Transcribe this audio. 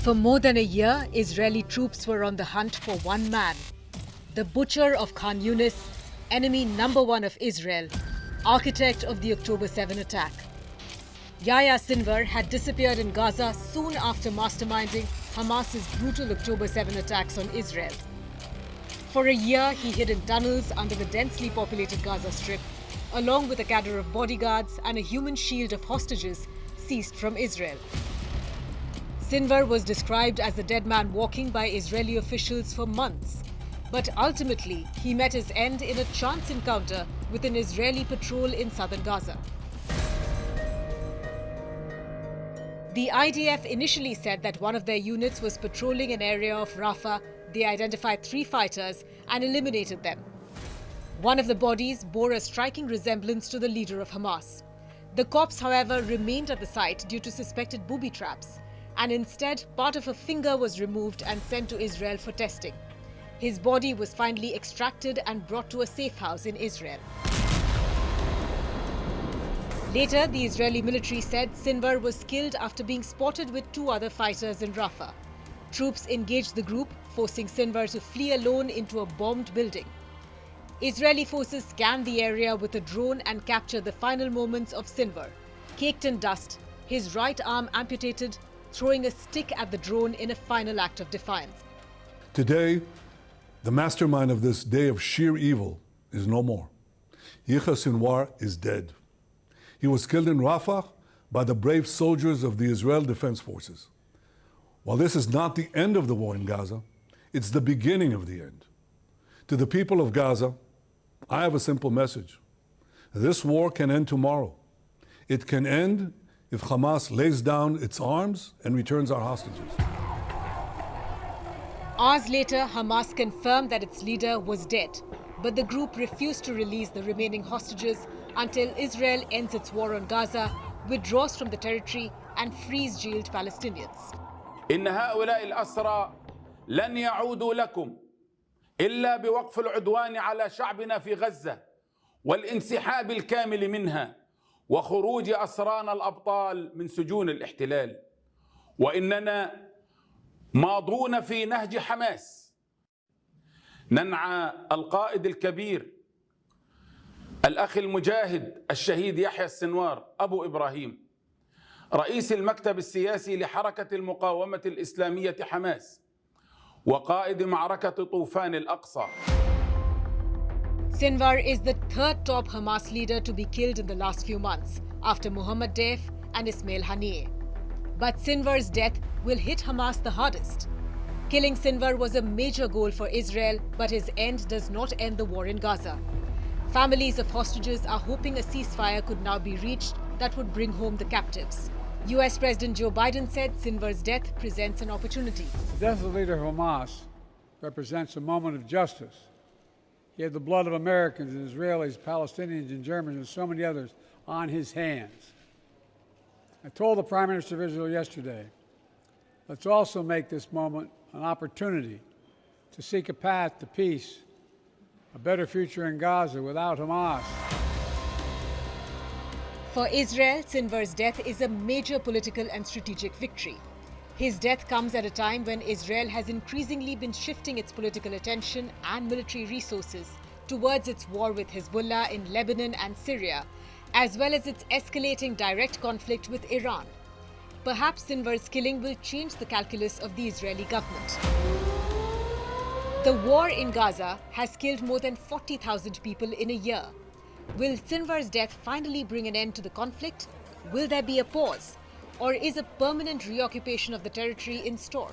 For more than a year, Israeli troops were on the hunt for one man, the butcher of Khan Yunis, enemy number one of Israel, architect of the October 7 attack. Yahya Sinwar had disappeared in Gaza soon after masterminding Hamas's brutal October 7 attacks on Israel. For a year, he hid in tunnels under the densely populated Gaza Strip, along with a cadre of bodyguards and a human shield of hostages seized from Israel. Sinwar was described as a dead man walking by Israeli officials for months, but ultimately he met his end in a chance encounter with an Israeli patrol in southern Gaza. The IDF initially said that one of their units was patrolling an area of Rafah. They identified 3 fighters and eliminated them. One of the bodies bore a striking resemblance to the leader of Hamas. The corpse, however, remained at the site due to suspected booby traps, and instead part of a finger was removed and sent to Israel for testing. His body was finally extracted and brought to a safe house in Israel. Later, the Israeli military said Sinwar was killed after being spotted with 2 other fighters in Rafah. Troops engaged the group, forcing Sinwar to flee alone into a bombed building. Israeli forces scanned the area with a drone and captured the final moments of Sinwar, caked in dust, his right arm amputated, throwing a stick at the drone in a final act of defiance. Today, the mastermind of this day of sheer evil is no more. Yahya Sinwar is dead. He was killed in Rafah by the brave soldiers of the Israel Defense Forces. While this is not the end of the war in Gaza, it's the beginning of the end. To the people of Gaza, I have a simple message. This war can end tomorrow. It can end if Hamas lays down its arms and returns our hostages. Hours later, Hamas confirmed that its leader was dead, but the group refused to release the remaining hostages until Israel ends its war on Gaza, withdraws from the territory and frees jailed Palestinians. إن هؤلاء الأسرى لن يعودوا لكم إلا بوقف العدوان على شعبنا في غزة والانسحاب الكامل منها وخروج أسرانا الأبطال من سجون الاحتلال. وإننا ماضون في نهج حماس. ننعى القائد الكبير الأخ المجاهد الشهيد يحيى السنوار أبو إبراهيم رئيس المكتب السياسي لحركة المقاومة الإسلامية حماس وقائد معركة طوفان الأقصى. Sinwar is the 3rd top Hamas leader to be killed in the last few months, after Mohammed Deif and Ismail Haniyeh. But Sinwar's death will hit Hamas the hardest. Killing Sinwar was a major goal for Israel, but his end does not end the war in Gaza. Families of hostages are hoping a ceasefire could now be reached that would bring home the captives. US President Joe Biden said Sinwar's death presents an opportunity. The death of the leader of Hamas represents a moment of justice. He had the blood of Americans and Israelis, Palestinians and Germans and so many others on his hands. I told the Prime Minister of Israel yesterday, let's also make this moment an opportunity to seek a path to peace, a better future in Gaza without Hamas. For Israel, Sinwar's death is a major political and strategic victory. His death comes at a time when Israel has increasingly been shifting its political attention and military resources towards its war with Hezbollah in Lebanon and Syria, as well as its escalating direct conflict with Iran. Perhaps Sinwar's killing will change the calculus of the Israeli government. The war in Gaza has killed more than 40,000 people in a year. Will Sinwar's death finally bring an end to the conflict? Will there be a pause? Or is a permanent reoccupation of the territory in store?